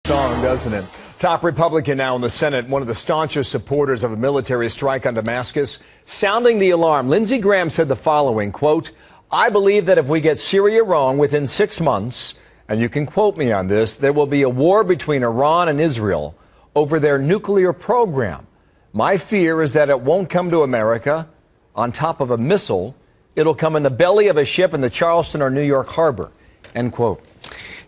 Song, doesn't it? Top Republican now in the Senate, one of the staunchest supporters of a military strike on Damascus, sounding the alarm. Lindsey Graham said the following, quote, "I believe that if we get Syria wrong within 6 months, and you can quote me on this, there will be a war between Iran and Israel over their nuclear program. My fear is that it won't come to America on top of a missile. It'll come in the belly of a ship in the Charleston or New York harbor," end quote.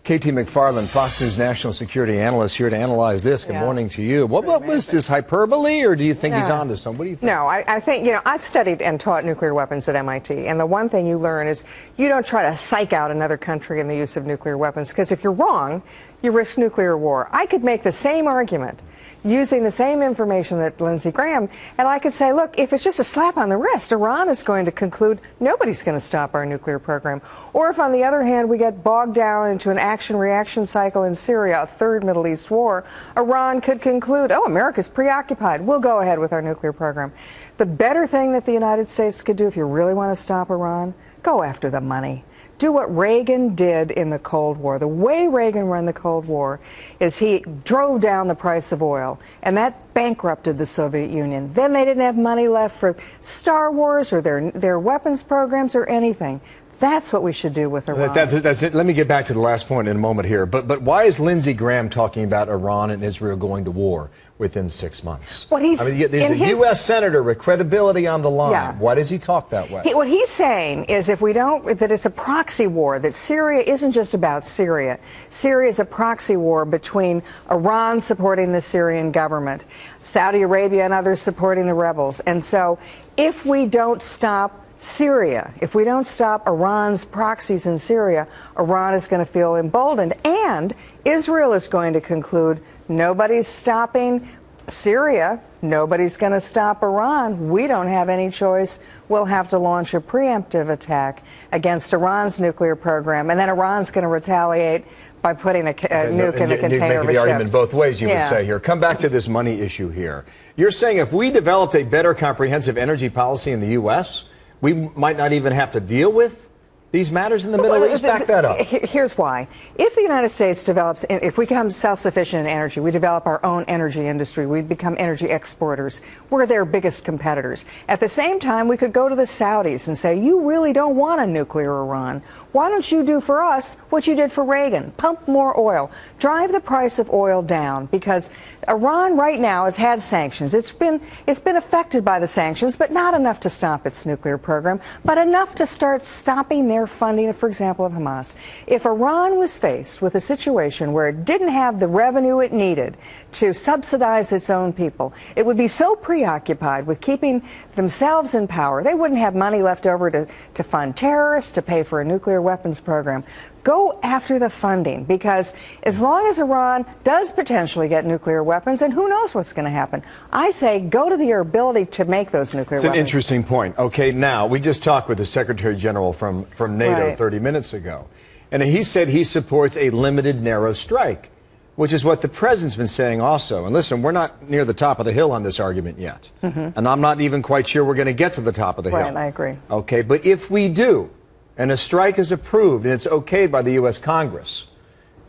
KT McFarland, Fox News national security analyst, here to analyze this. Good morning to you. What was this, hyperbole, or do you think he's on to something? What do you think? No, I think, I've studied and taught nuclear weapons at MIT, and the one thing you learn is you don't try to psych out another country in the use of nuclear weapons, because if you're wrong, you risk nuclear war. I could make the same argument using the same information that Lindsey Graham, and I could say, look, if it's just a slap on the wrist, Iran is going to conclude nobody's going to stop our nuclear program. Or if, on the other hand, we get bogged down into an action-reaction cycle in Syria, a third Middle East war, Iran could conclude, oh, America's preoccupied, we'll go ahead with our nuclear program. The better thing that the United States could do if you really want to stop Iran, go after the money. Do what Reagan did in the Cold War. The way Reagan ran the Cold War is he drove down the price of oil, and that bankrupted the Soviet Union. Then they didn't have money left for Star Wars or their weapons programs or anything. That's what we should do with Iran. That's it. Let me get back to the last point in a moment here. But why is Lindsey Graham talking about Iran and Israel going to war within 6 months? There's a U.S. senator with credibility on the line. Yeah. Why does he talk that way? What he's saying is that it's a proxy war, that Syria isn't just about Syria. Syria is a proxy war between Iran supporting the Syrian government, Saudi Arabia and others supporting the rebels. And so if we don't stop Syria, if we don't stop Iran's proxies in Syria, Iran is going to feel emboldened, and Israel is going to conclude nobody's stopping Syria, nobody's going to stop Iran. We don't have any choice. We'll have to launch a preemptive attack against Iran's nuclear program, and then Iran's going to retaliate by putting a nuke in the container of a ship. The argument both ways, you would say here. Come back to this money issue here. You're saying if we developed a better comprehensive energy policy in the U.S., we might not even have to deal with these matters in the Middle East? Back that up. Here's why. If the United States develops, if we become self-sufficient in energy, we develop our own energy industry, we become energy exporters, we're their biggest competitors. At the same time, we could go to the Saudis and say, you really don't want a nuclear Iran. Why don't you do for us what you did for Reagan? Pump more oil. Drive the price of oil down, because Iran right now has had sanctions. It's been affected by the sanctions, but not enough to stop its nuclear program, but enough to start stopping their funding, for example, of Hamas. If Iran was faced with a situation where it didn't have the revenue it needed to subsidize its own people, it would be so preoccupied with keeping themselves in power, they wouldn't have money left over to fund terrorists, to pay for a nuclear weapons program. Go after the funding, because as long as Iran does potentially get nuclear weapons, and who knows what's going to happen, I say go to your ability to make those nuclear weapons. It's an interesting point. Okay, now, we just talked with the Secretary General from NATO 30 minutes ago, and he said he supports a limited, narrow strike, which is what the president's been saying also. And listen, we're not near the top of the hill on this argument yet, and I'm not even quite sure we're going to get to the top of the hill. Right, I agree. Okay, but if we do, and a strike is approved and it's okayed by the U.S. Congress,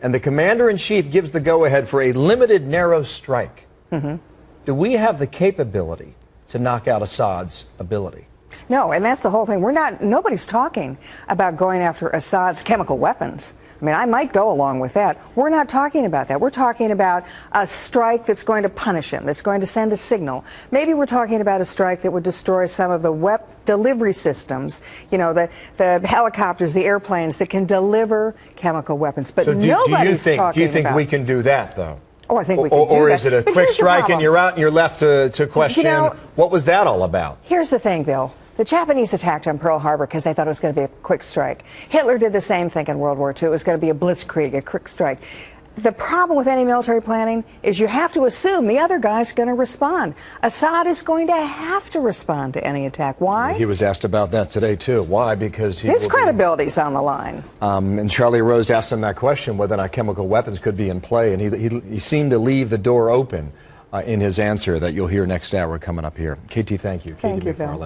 and the commander-in-chief gives the go-ahead for a limited, narrow strike, do we have the capability to knock out Assad's ability? No, and that's the whole thing. Nobody's talking about going after Assad's chemical weapons. I mean, I might go along with that. We're not talking about that. We're talking about a strike that's going to punish him, that's going to send a signal. Maybe we're talking about a strike that would destroy some of the delivery systems, the helicopters, the airplanes that can deliver chemical weapons. But nobody's talking about. Do you think we can do that, though? Oh, I think we can do that. Or is it a quick strike and you're out and you're left to question what was that all about? Here's the thing, Bill. The Japanese attacked on Pearl Harbor because they thought it was going to be a quick strike. Hitler did the same thing in World War II. It was going to be a blitzkrieg, a quick strike. The problem with any military planning is you have to assume the other guy's going to respond. Assad is going to have to respond to any attack. Why? He was asked about that today, too. Why? Because his credibility's on the line. And Charlie Rose asked him that question, whether or not chemical weapons could be in play, and he seemed to leave the door open in his answer that you'll hear next hour coming up here. KT, thank you. Thank you, Bill.